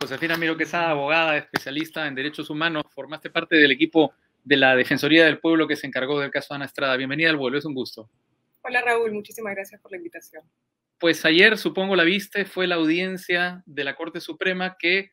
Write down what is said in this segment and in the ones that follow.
Josefina Miro Quesada, abogada, especialista en derechos humanos, formaste parte del equipo de la Defensoría del Pueblo que se encargó del caso Ana Estrada. Bienvenida al vuelo, es un gusto. Hola Raúl, muchísimas gracias por la invitación. Pues ayer, supongo la viste, fue la audiencia de la Corte Suprema que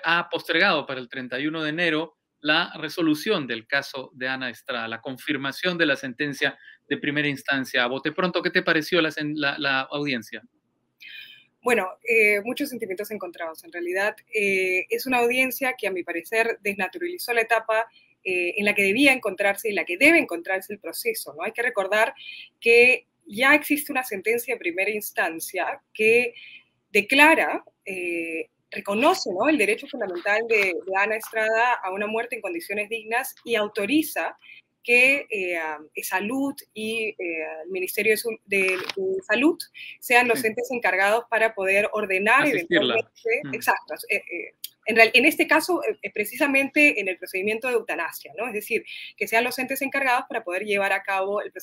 ha postergado para el 31 de enero la resolución del caso de Ana Estrada, la confirmación de la sentencia de primera instancia. A bote pronto, ¿qué te pareció la audiencia? Bueno, muchos sentimientos encontrados. En realidad, es una audiencia que a mi parecer desnaturalizó la etapa en la que debía encontrarse y la que debe encontrarse el proceso, ¿no? Hay que recordar que ya existe una sentencia de primera instancia que declara, reconoce, ¿no?, el derecho fundamental de Ana Estrada a una muerte en condiciones dignas y autoriza que Salud y el Ministerio de Salud sean los Sí, entes encargados para poder ordenar asistirla. eventualmente, exacto, en este caso, precisamente en el procedimiento de eutanasia, ¿no? Es decir, que sean los entes encargados para poder llevar a cabo el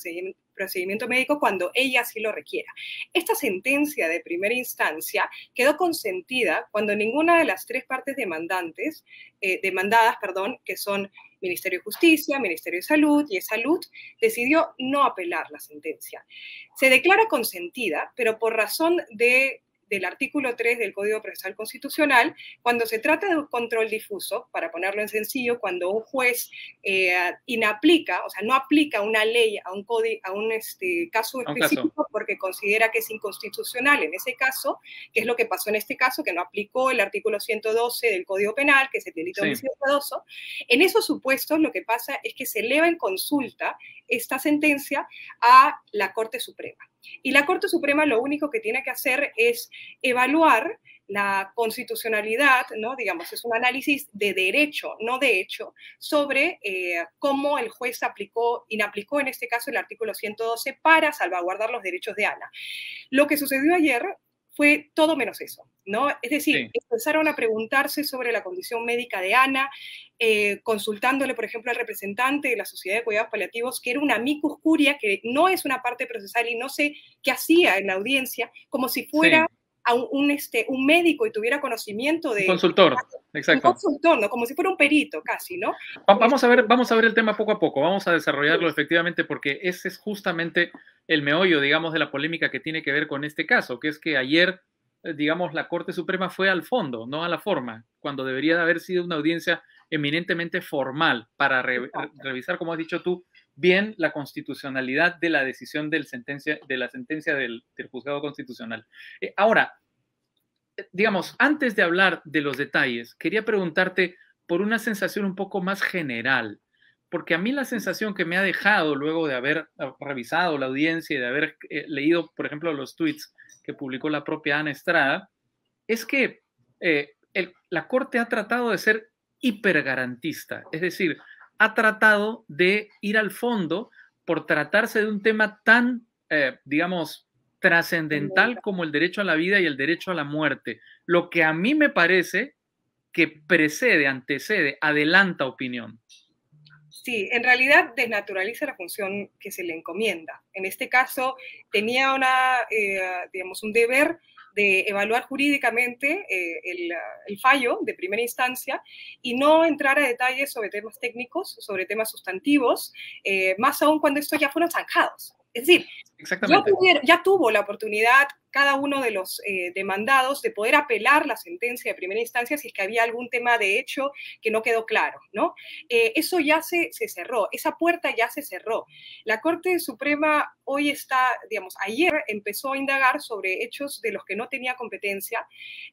procedimiento médico cuando ella sí lo requiera. Esta sentencia de primera instancia quedó consentida cuando ninguna de las tres partes demandadas, que son Ministerio de Justicia, Ministerio de Salud y Salud, decidió no apelar la sentencia. Se declara consentida, pero por razón del artículo 3 del Código Procesal Constitucional, cuando se trata de un control difuso, para ponerlo en sencillo, cuando un juez inaplica, o sea, no aplica una ley a un caso específico porque considera que es inconstitucional en ese caso, que es lo que pasó en este caso, que no aplicó el artículo 112 del Código Penal, que es el delito de homicidio doloso. En esos supuestos lo que pasa es que se eleva en consulta esta sentencia a la Corte Suprema. Y la Corte Suprema lo único que tiene que hacer es evaluar la constitucionalidad, ¿no? Digamos, es un análisis de derecho, no de hecho, sobre cómo el juez inaplicó en este caso el artículo 112 para salvaguardar los derechos de Ana. Lo que sucedió ayer fue todo menos eso, ¿no? Es decir, empezaron a preguntarse sobre la condición médica de Ana, consultándole, por ejemplo, al representante de la Sociedad de Cuidados Paliativos, que era una amicus curia, que no es una parte procesal y no sé qué hacía en la audiencia, como si fuera a un médico y tuviera conocimiento de... Un consultor, exacto. Un consultor, ¿no? Como si fuera un perito, casi, ¿no? Vamos a ver el tema poco a poco, vamos a desarrollarlo efectivamente, porque ese es justamente el meollo, digamos, de la polémica que tiene que ver con este caso, que es que ayer, digamos, la Corte Suprema fue al fondo, no a la forma, cuando debería de haber sido una audiencia eminentemente formal para revisar, como has dicho tú, bien la constitucionalidad de la decisión de la sentencia del juzgado constitucional. Ahora, digamos, antes de hablar de los detalles, quería preguntarte por una sensación un poco más general, porque a mí la sensación que me ha dejado luego de haber revisado la audiencia y de haber leído, por ejemplo, los tweets que publicó la propia Ana Estrada, es que la Corte ha tratado de ser hipergarantista, es decir, ha tratado de ir al fondo por tratarse de un tema tan, digamos, trascendental como el derecho a la vida y el derecho a la muerte, lo que a mí me parece que precede, antecede, adelanta opinión. Sí, en realidad desnaturaliza la función que se le encomienda. En este caso, tenía digamos, un deber de evaluar jurídicamente el fallo de primera instancia y no entrar a detalles sobre temas técnicos, sobre temas sustantivos, más aún cuando estos ya fueron zanjados. Es decir, ya tuvo la oportunidad cada uno de los demandados de poder apelar la sentencia de primera instancia si es que había algún tema de hecho que no quedó claro, ¿no? Eso ya se cerró, esa puerta ya se cerró. La Corte Suprema hoy digamos, ayer empezó a indagar sobre hechos de los que no tenía competencia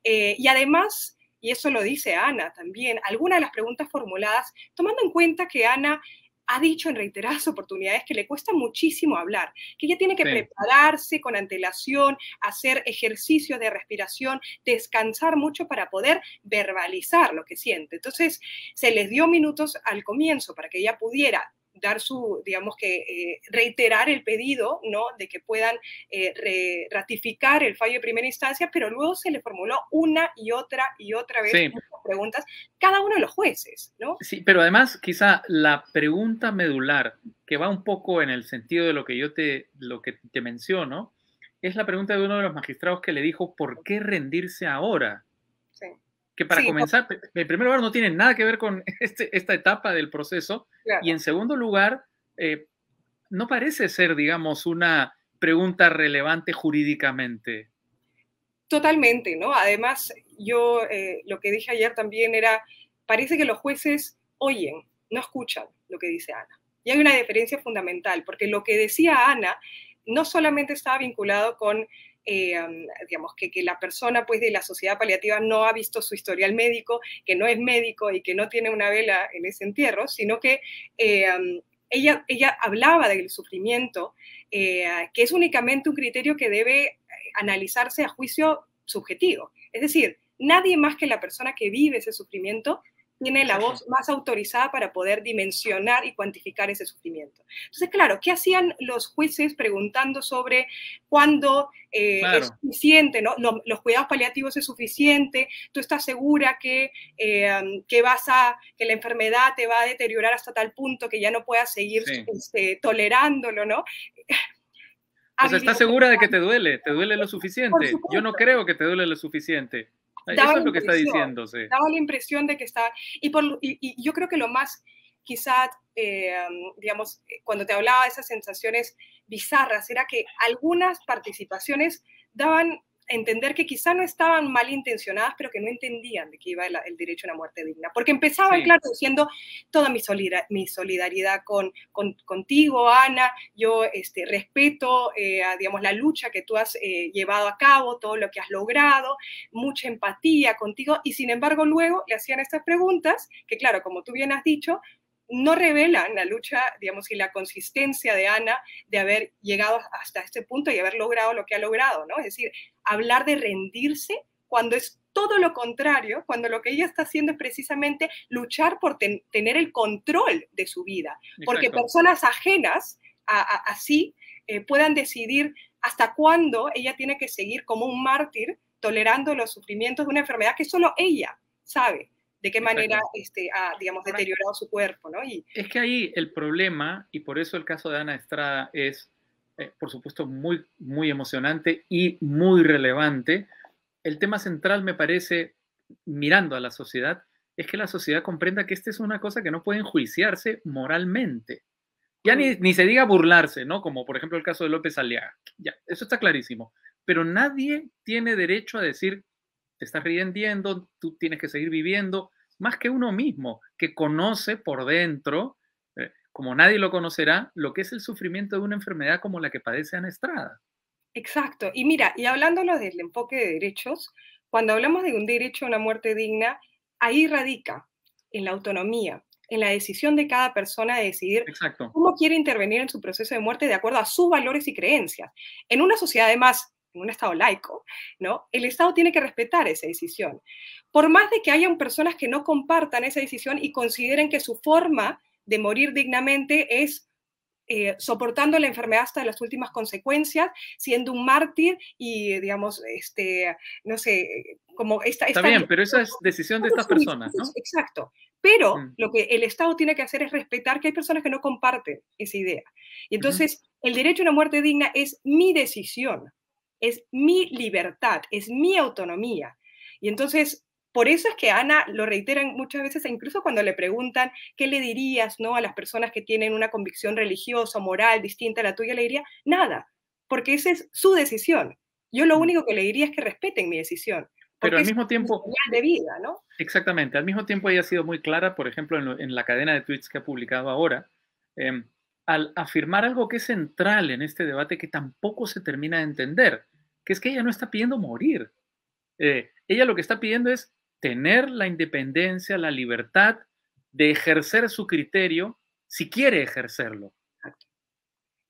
y además, y eso lo dice Ana también, algunas de las preguntas formuladas, tomando en cuenta que Ana ha dicho en reiteradas oportunidades que le cuesta muchísimo hablar, que ella tiene que prepararse con antelación, hacer ejercicios de respiración, descansar mucho para poder verbalizar lo que siente. Entonces, se les dio minutos al comienzo para que ella pudiera dar digamos que, reiterar el pedido, ¿no?, de que puedan ratificar el fallo de primera instancia, pero luego se le formuló una y otra vez muchas preguntas, cada uno de los jueces, ¿no? Sí, pero además, quizá la pregunta medular, que va un poco en el sentido de lo que lo que te menciono, es la pregunta de uno de los magistrados que le dijo, ¿por qué rendirse ahora? Sí. que para Sí, comenzar, en primer lugar, no tiene nada que ver con esta etapa del proceso, y claro. en segundo lugar, no parece ser, digamos, una pregunta relevante jurídicamente. Totalmente, ¿no? Además, yo lo que dije ayer también era, parece que los jueces oyen, no escuchan lo que dice Ana. Y hay una diferencia fundamental, porque lo que decía Ana no solamente estaba vinculado con, digamos, que la persona pues, de la sociedad paliativa no ha visto su historial médico, que no es médico y que no tiene una vela en ese entierro, sino que ella hablaba del sufrimiento, que es únicamente un criterio que debe analizarse a juicio subjetivo. Es decir, nadie más que la persona que vive ese sufrimiento tiene la Exacto. voz más autorizada para poder dimensionar y cuantificar ese sufrimiento. Entonces, claro, ¿qué hacían los jueces preguntando sobre cuándo es Claro, suficiente, ¿no? Los cuidados paliativos es suficiente? ¿Tú estás segura que la enfermedad te va a deteriorar hasta tal punto que ya no puedas seguir sí. tolerándolo, ¿no? O sea, ¿estás Habilidad, segura de que te duele? ¿Te duele lo por suficiente? Yo no supuesto. creo que te duele lo suficiente. daba Eso es la lo que está impresión, diciéndose. daba la impresión de que está, y yo creo que lo más, quizá, digamos, cuando te hablaba de esas sensaciones bizarras, era que algunas participaciones daban a entender que quizá no estaban malintencionadas, pero que no entendían de qué iba el derecho a una muerte digna. Porque empezaban, Sí, claro, diciendo toda mi solidaridad contigo, Ana, yo respeto, digamos, la lucha que tú has llevado a cabo, todo lo que has logrado, mucha empatía contigo, y sin embargo luego le hacían estas preguntas que, claro, como tú bien has dicho, no revelan la lucha, digamos, y la consistencia de Ana de haber llegado hasta este punto y haber logrado lo que ha logrado, ¿no? Es decir, hablar de rendirse cuando es todo lo contrario, cuando lo que ella está haciendo es precisamente luchar por tener el control de su vida, porque exacto. personas ajenas así puedan decidir hasta cuándo ella tiene que seguir como un mártir tolerando los sufrimientos de una enfermedad que solo ella sabe de qué manera Exacto. ha, digamos, Ahora, deteriorado su cuerpo, ¿no? es que ahí el problema, y por eso el caso de Ana Estrada es, por supuesto, muy, muy emocionante y muy relevante. El tema central, me parece, mirando a la sociedad, es que la sociedad comprenda que esta es una cosa que no puede enjuiciarse moralmente. Ya ni se diga burlarse, ¿no? Como por ejemplo el caso de López Aliaga. Ya, eso está clarísimo. Pero nadie tiene derecho a decir, te estás riendo, tú tienes que seguir viviendo, más que uno mismo, que conoce por dentro, como nadie lo conocerá, lo que es el sufrimiento de una enfermedad como la que padece Ana Estrada. Exacto. Y mira, y hablándolo del enfoque de derechos, cuando hablamos de un derecho a una muerte digna, ahí radica en la autonomía, en la decisión de cada persona de decidir Exacto. cómo quiere intervenir en su proceso de muerte de acuerdo a sus valores y creencias. En una sociedad, además, en un Estado laico, ¿no? El Estado tiene que respetar esa decisión. Por más de que hayan personas que no compartan esa decisión y consideren que su forma de morir dignamente es soportando la enfermedad hasta las últimas consecuencias, siendo un mártir y, digamos, no sé, como Está esta bien, pero esa es decisión de estas personas, ¿no? exacto. Pero Mm, lo que el Estado tiene que hacer es respetar que hay personas que no comparten esa idea. Y ujú. entonces, el derecho a una muerte digna es mi decisión, es mi libertad, es mi autonomía. Y entonces, por eso es que Ana lo reiteran muchas veces, e incluso cuando le preguntan qué le dirías, ¿no? A las personas que tienen una convicción religiosa o moral distinta a la tuya, le diría nada, porque esa es su decisión. Yo lo Mm. único que le diría es que respeten mi decisión, Pero porque al es mismo mi tiempo, señal de vida, ¿no? exactamente, al mismo tiempo ella ha sido muy clara, por ejemplo, en la cadena de tweets que ha publicado ahora, em, al afirmar algo que es central en este debate que tampoco se termina de entender, que es que ella no está pidiendo morir. Ella lo que está pidiendo es tener la independencia, la libertad de ejercer su criterio si quiere ejercerlo.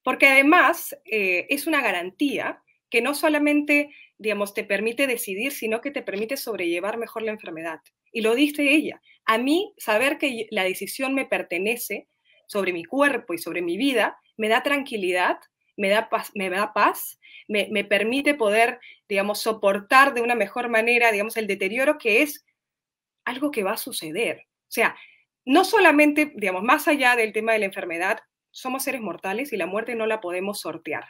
Porque además es una garantía que no solamente, digamos, te permite decidir, sino que te permite sobrellevar mejor la enfermedad. Y lo dice ella. A mí, saber que la decisión me pertenece sobre mi cuerpo y sobre mi vida, me da tranquilidad, me permite poder, digamos, soportar de una mejor manera, digamos, el deterioro que es algo que va a suceder. O sea, no solamente, digamos, más allá del tema de la enfermedad, somos seres mortales y la muerte no la podemos sortear.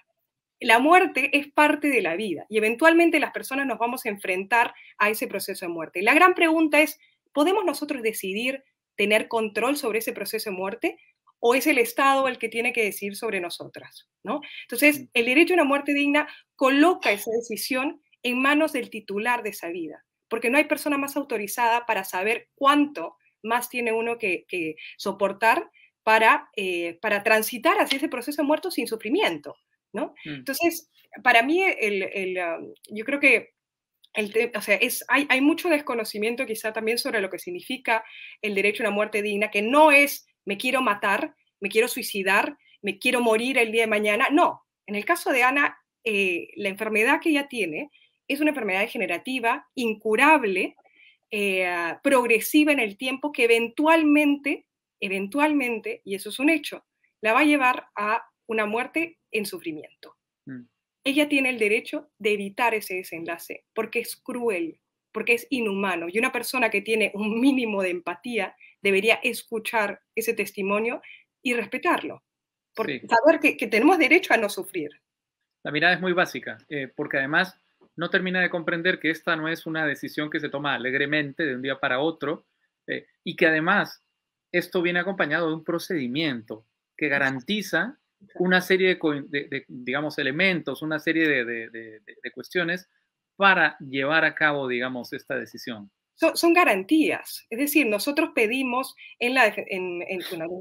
la muerte es parte de la vida y eventualmente las personas nos vamos a enfrentar a ese proceso de muerte. Y la gran pregunta es, ¿podemos nosotros decidir tener control sobre ese proceso de muerte o es el Estado el que tiene que decidir sobre nosotras, ¿no? Entonces, el derecho a una muerte digna coloca esa decisión en manos del titular de esa vida, porque no hay persona más autorizada para saber cuánto más tiene uno que soportar para transitar hacia ese proceso de muerte sin sufrimiento, ¿no? Entonces, para mí, yo creo que o sea, hay mucho desconocimiento quizá también sobre lo que significa el derecho a una muerte digna, que no es me quiero matar, me quiero suicidar, me quiero morir el día de mañana. No, en el caso de Ana, la enfermedad que ella tiene es una enfermedad degenerativa, incurable, progresiva en el tiempo, que eventualmente, y eso es un hecho, la va a llevar a una muerte en sufrimiento. Ella tiene el derecho de evitar ese desenlace, porque es cruel, porque es inhumano. Y una persona que tiene un mínimo de empatía debería escuchar ese testimonio y respetarlo, por saber que tenemos derecho a no sufrir. La mirada es muy básica, porque además no termina de comprender que esta no es una decisión que se toma alegremente de un día para otro, y que además esto viene acompañado de un procedimiento que garantiza una serie digamos, elementos, una serie de cuestiones para llevar a cabo, digamos, esta decisión. Son garantías. Es decir, nosotros pedimos desde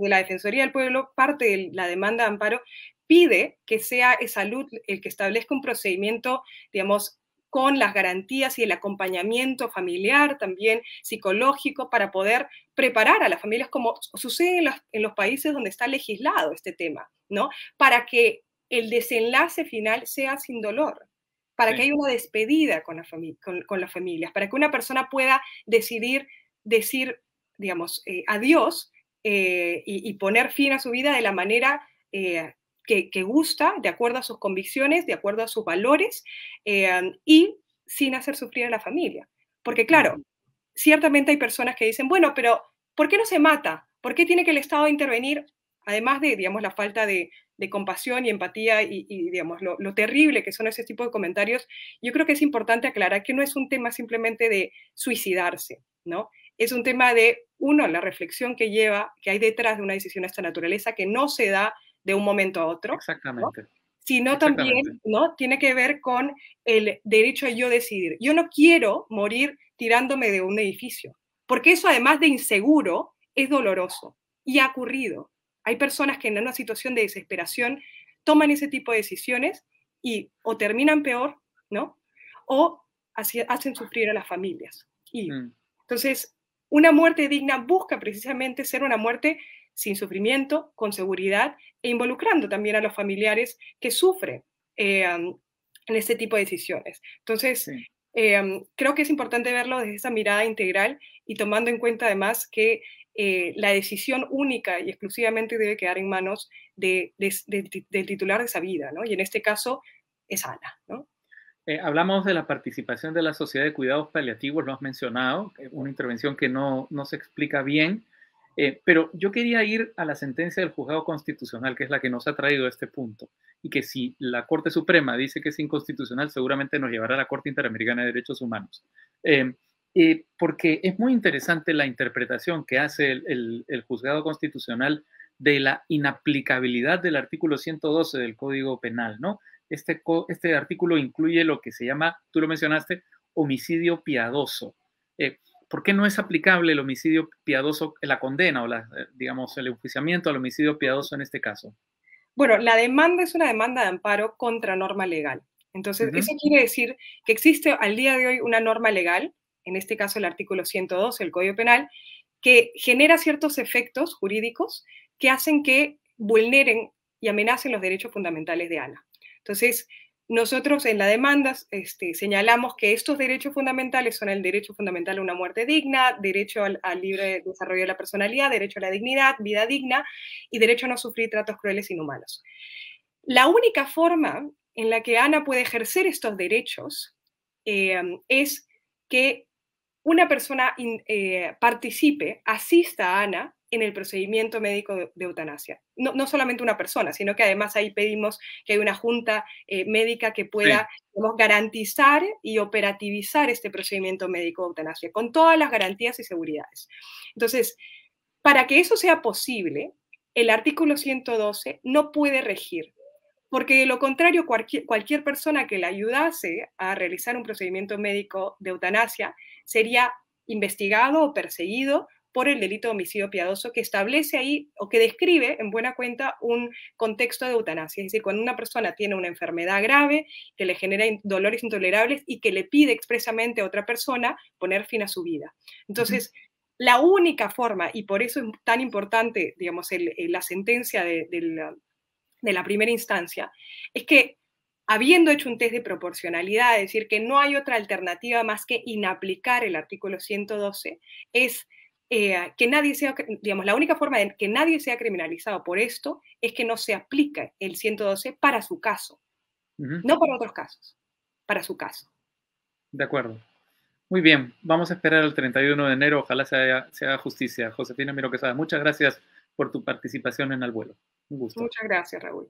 la Defensoría del Pueblo, parte de la demanda de amparo, pide que sea Salud el que establezca un procedimiento, digamos, con las garantías y el acompañamiento familiar, también psicológico, para poder preparar a las familias, como sucede en los países donde está legislado este tema, ¿no? Para que el desenlace final sea sin dolor, para que haya una despedida con las familias, para que una persona pueda decir, digamos, adiós y poner fin a su vida de la manera que gusta, de acuerdo a sus convicciones, de acuerdo a sus valores, y sin hacer sufrir a la familia. Porque claro, ciertamente hay personas que dicen, bueno, pero ¿por qué no se mata? ¿Por qué tiene que el Estado intervenir? Además de, digamos, la falta de compasión y empatía y digamos, lo terrible que son ese tipo de comentarios, yo creo que es importante aclarar que no es un tema simplemente de suicidarse, ¿no? Es un tema de, uno, la reflexión que hay detrás de una decisión de esta naturaleza que no se da de un momento a otro, ¿no? Exactamente. Sino también, ¿no? Tiene que ver con el derecho a yo decidir. Yo no quiero morir tirándome de un edificio, porque eso, además de inseguro, es doloroso y ha ocurrido. Hay personas que en una situación de desesperación toman ese tipo de decisiones y o terminan peor, ¿no? O hacen sufrir a las familias. Y entonces, una muerte digna busca precisamente ser una muerte sin sufrimiento, con seguridad e involucrando también a los familiares que sufren en este tipo de decisiones. Entonces, creo que es importante verlo desde esa mirada integral y tomando en cuenta además que la decisión única y exclusivamente debe quedar en manos del titular de esa vida, ¿no? Y en este caso es Ana, ¿no? Hablamos de la participación de la Sociedad de Cuidados Paliativos, lo has mencionado, una intervención que no se explica bien, pero yo quería ir a la sentencia del Juzgado Constitucional, que es la que nos ha traído a este punto, y que si la Corte Suprema dice que es inconstitucional, seguramente nos llevará a la Corte Interamericana de Derechos Humanos. Porque es muy interesante la interpretación que hace el Juzgado Constitucional de la inaplicabilidad del artículo 112 del Código Penal, ¿no? Este artículo incluye lo que se llama, tú lo mencionaste, homicidio piadoso. ¿Por qué no es aplicable el homicidio piadoso, la condena o digamos, el enjuiciamiento al homicidio piadoso en este caso? Bueno, la demanda es una demanda de amparo contra norma legal. Entonces, eso quiere decir que existe al día de hoy una norma legal, en este caso el artículo 112 del Código Penal, que genera ciertos efectos jurídicos que hacen que vulneren y amenacen los derechos fundamentales de Ana. Entonces, nosotros en la demanda señalamos que estos derechos fundamentales son el derecho fundamental a una muerte digna, derecho al libre desarrollo de la personalidad, derecho a la dignidad, vida digna y derecho a no sufrir tratos crueles e inhumanos. La única forma en la que Ana puede ejercer estos derechos es que una persona participe, asista a Ana en el procedimiento médico de eutanasia. No solamente una persona, sino que además ahí pedimos que haya una junta médica que Sí. pueda, digamos, garantizar y operativizar este procedimiento médico de eutanasia, con todas las garantías y seguridades. Entonces, para que eso sea posible, el artículo 112 no puede regir, porque de lo contrario, cualquier persona que le ayudase a realizar un procedimiento médico de eutanasia sería investigado o perseguido por el delito de homicidio piadoso que establece ahí o que describe en buena cuenta un contexto de eutanasia. Es decir, cuando una persona tiene una enfermedad grave que le genera dolores intolerables y que le pide expresamente a otra persona poner fin a su vida. Ujú. Entonces, la única forma, y por eso es tan importante, digamos, la sentencia de la primera instancia, es que habiendo hecho un test de proporcionalidad, es decir, que no hay otra alternativa más que inaplicar el artículo 112, es que nadie sea, digamos, la única forma de que nadie sea criminalizado por esto es que no se aplique el 112 para su caso, Ujú. no para otros casos, para su caso. De acuerdo. Muy bien, vamos a esperar el 31 de enero, ojalá se haga justicia. Josefina Miro Quesada, muchas gracias por tu participación en Al Vuelo. Un gusto. Muchas gracias, Raúl.